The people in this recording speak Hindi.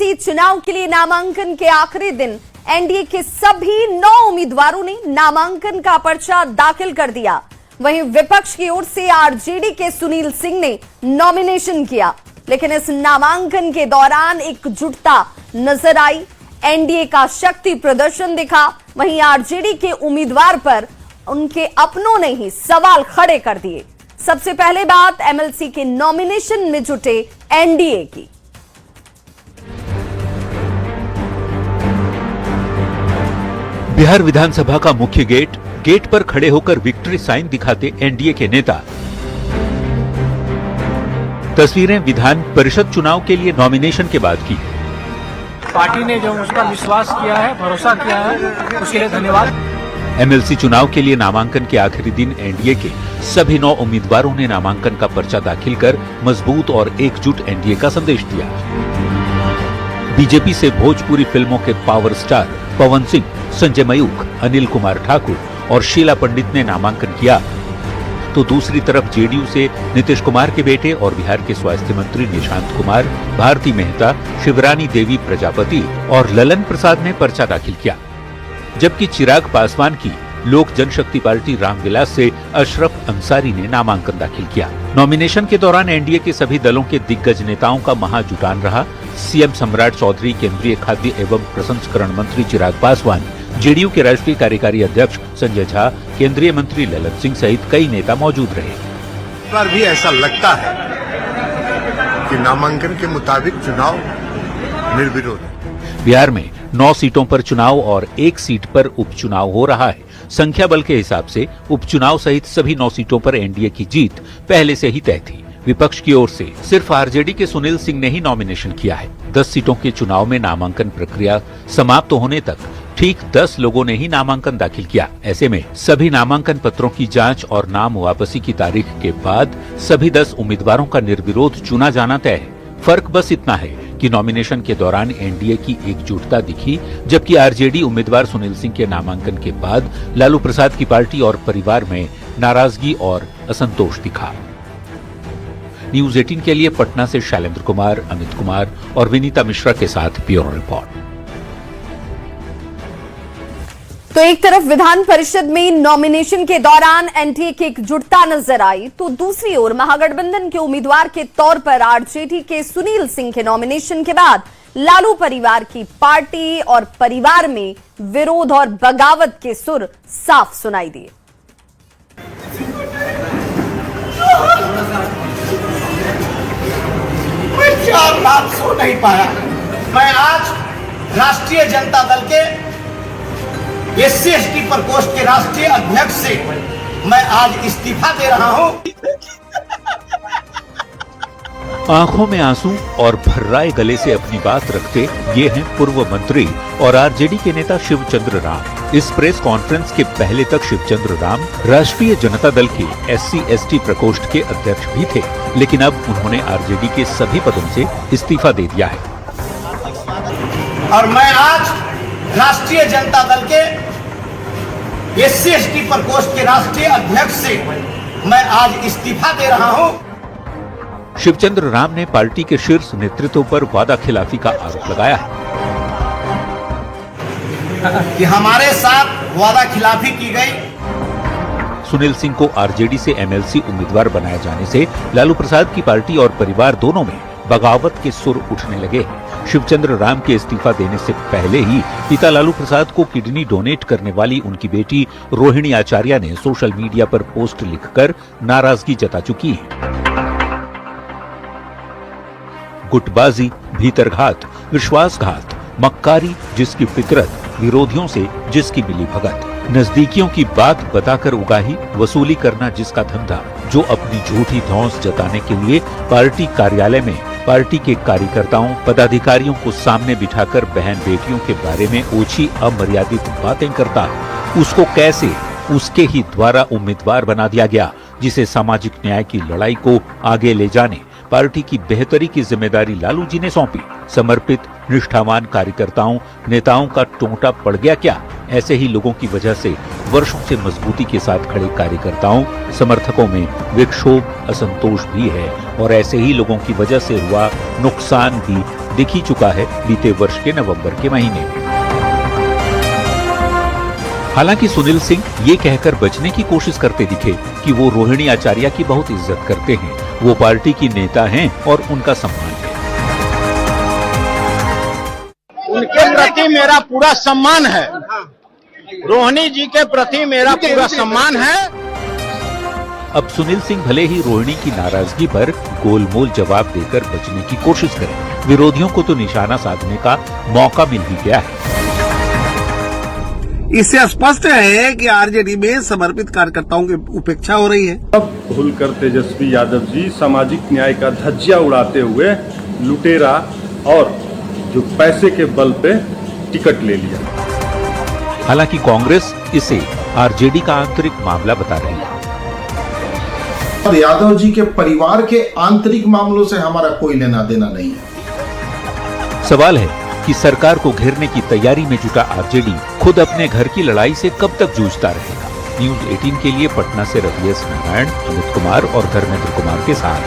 एमएलसी चुनाव के लिए नामांकन के आखिरी दिन एनडीए के सभी 9 उम्मीदवारों ने नामांकन का पर्चा दाखिल कर दिया। वहीं विपक्ष की ओर से आरजेडी के सुनील सिंह ने नॉमिनेशन किया, लेकिन इस नामांकन के दौरान एकजुटता नजर आई। एनडीए का शक्ति प्रदर्शन दिखा। वहीं आरजेडी के उम्मीदवार पर उनके अपनों ने ही सवाल खड़े कर दिए। सबसे पहले बात एमएलसी के नॉमिनेशन में जुटे एनडीए की। बिहार विधानसभा का मुख्य गेट पर खड़े होकर विक्ट्री साइन दिखाते एनडीए के नेता। तस्वीरें विधान परिषद चुनाव के लिए नॉमिनेशन के बाद की। पार्टी ने जो उस पर विश्वास किया है, भरोसा किया है, उसके लिए धन्यवाद। एमएलसी चुनाव के लिए नामांकन के आखिरी दिन एनडीए के सभी 9 उम्मीदवारों ने नामांकन का पर्चा दाखिल कर मजबूत और एकजुट एनडीए का संदेश दिया। बीजेपी से भोजपुरी फिल्मों के पावर स्टार पवन सिंह, संजय मयूख, अनिल कुमार ठाकुर और शीला पंडित ने नामांकन किया, तो दूसरी तरफ जेडीयू से नीतीश कुमार के बेटे और बिहार के स्वास्थ्य मंत्री निशांत कुमार, भारती मेहता, शिवरानी देवी प्रजापति और ललन प्रसाद ने पर्चा दाखिल किया। जबकि चिराग पासवान की लोक जनशक्ति पार्टी रामविलास से अशरफ अंसारी ने नामांकन दाखिल किया। नॉमिनेशन के दौरान एनडीए के सभी दलों के दिग्गज नेताओं का महाजुटान रहा। सीएम सम्राट चौधरी, केंद्रीय खाद्य एवं प्रसंस्करण मंत्री चिराग पासवान, जेडीयू के राष्ट्रीय कार्यकारी अध्यक्ष संजय झा, केंद्रीय मंत्री ललन सिंह सहित कई नेता मौजूद रहे। इस बार भी ऐसा लगता है कि नामांकन के मुताबिक चुनाव निर्विरोध है। बिहार में 9 सीटों पर चुनाव और 1 सीट पर उपचुनाव हो रहा है। संख्या बल के हिसाब से उपचुनाव सहित सभी 9 सीटों पर एनडीए की जीत पहले से ही तय थी। विपक्ष की ओर से सिर्फ आरजेडी के सुनील सिंह ने ही नॉमिनेशन किया है। 10 सीटों के चुनाव में नामांकन प्रक्रिया समाप्त होने तक ठीक 10 लोगों ने ही नामांकन दाखिल किया। ऐसे में सभी नामांकन पत्रों की जांच और नाम वापसी की तारीख के बाद सभी 10 उम्मीदवारों का निर्विरोध चुना जाना तय है। फर्क बस इतना है कि नॉमिनेशन के दौरान एनडीए की एकजुटता दिखी, जबकि आरजेडी उम्मीदवार सुनील सिंह के नामांकन के बाद लालू प्रसाद की पार्टी और परिवार में नाराजगी और असंतोष दिखा। न्यूज 18 के लिए पटना से शैलेंद्र कुमार, अमित कुमार और विनीता मिश्रा के साथ ब्यूरो रिपोर्ट। तो एक तरफ विधान परिषद में नॉमिनेशन के दौरान एनडीए की एकजुटता नजर आई, तो दूसरी ओर महागठबंधन के उम्मीदवार के तौर पर आरजेडी के सुनील सिंह के नॉमिनेशन के बाद लालू परिवार की पार्टी और परिवार में विरोध और बगावत के सुर साफ सुनाई दिए। मैं 4 रात सो नहीं पाया। मैं आज राष्ट्रीय जनता दल के SC/ST प्रकोष्ठ के राष्ट्रीय अध्यक्ष से मैं आज इस्तीफा दे रहा हूं। आंखों में आंसू और भर्राए गले से अपनी बात रखते ये हैं पूर्व मंत्री और आरजेडी के नेता शिवचंद्र राम। इस प्रेस कॉन्फ्रेंस के पहले तक शिवचंद्र राम राष्ट्रीय जनता दल के SC/ST प्रकोष्ठ के अध्यक्ष भी थे, लेकिन अब उन्होंने आरजेडी के सभी पदों से इस्तीफा दे दिया है। और मैं आज राष्ट्रीय जनता दल के SC/ST प्रकोष्ठ के राष्ट्रीय अध्यक्ष से मैं आज इस्तीफा दे रहा हूं। शिवचंद्र राम ने पार्टी के शीर्ष नेतृत्व पर वादा खिलाफी का आरोप लगाया है कि हमारे साथ वादा खिलाफी की गई। सुनील सिंह को आरजेडी से एमएलसी उम्मीदवार बनाए जाने से लालू प्रसाद की पार्टी और परिवार दोनों में बगावत के सुर उठने लगे। शिवचंद्र राम के इस्तीफा देने से पहले ही पिता लालू प्रसाद को किडनी डोनेट करने वाली उनकी बेटी रोहिणी आचार्य ने सोशल मीडिया पर पोस्ट लिखकर नाराजगी जता चुकी है। गुटबाजी, भीतरघात, विश्वासघात, मक्कारी जिसकी फितरत, विरोधियों से जिसकी मिली भगत, नजदीकियों की बात बताकर उगाही, वसूली करना जिसका धंधा, जो अपनी झूठी धौंस जताने के लिए पार्टी कार्यालय में पार्टी के कार्यकर्ताओं, पदाधिकारियों को सामने बिठाकर बहन बेटियों के बारे में ओछी अमर्यादित बातें करता है, उसको कैसे उसके ही द्वारा उम्मीदवार बना दिया गया, जिसे सामाजिक न्याय की लड़ाई को आगे ले जाने पार्टी की बेहतरी की जिम्मेदारी लालू जी ने सौंपी। समर्पित निष्ठावान कार्यकर्ताओं, नेताओं का टोंटा पड़ गया क्या? ऐसे ही लोगों की वजह से वर्षों से मजबूती के साथ खड़े कार्यकर्ताओं समर्थकों में विक्षोभ असंतोष भी है और ऐसे ही लोगों की वजह से हुआ नुकसान भी दिख ही चुका है बीते वर्ष के नवंबर के महीने में। हालांकि सुनील सिंह ये कहकर बचने की कोशिश करते दिखे कि वो रोहिणी आचार्य की बहुत इज्जत करते हैं, वो पार्टी की नेता हैं और उनका सम्मान है। उनके प्रति मेरा पूरा सम्मान है, रोहिणी जी के प्रति मेरा पूरा सम्मान है। अब सुनील सिंह भले ही रोहिणी की नाराजगी पर गोलमोल जवाब देकर बचने की कोशिश करें, विरोधियों को तो निशाना साधने का मौका मिल ही गया है। इससे स्पष्ट है कि आरजेडी में समर्पित कार्यकर्ताओं की उपेक्षा हो रही है। अब भूलकर तेजस्वी यादव जी सामाजिक न्याय का धज्जिया उड़ाते हुए लुटेरा और जो पैसे के बल पे टिकट ले लिया। हालांकि कांग्रेस इसे आरजेडी का आंतरिक मामला बता रही है और यादव जी के परिवार के आंतरिक मामलों से हमारा कोई लेना देना नहीं है। सवाल है कि सरकार को घेरने की तैयारी में जुटा आरजेडी खुद अपने घर की लड़ाई से कब तक जूझता रहेगा। न्यूज़ 18 के लिए पटना से रवि एस नारायण, अमित कुमार और धर्मेंद्र कुमार के साथ।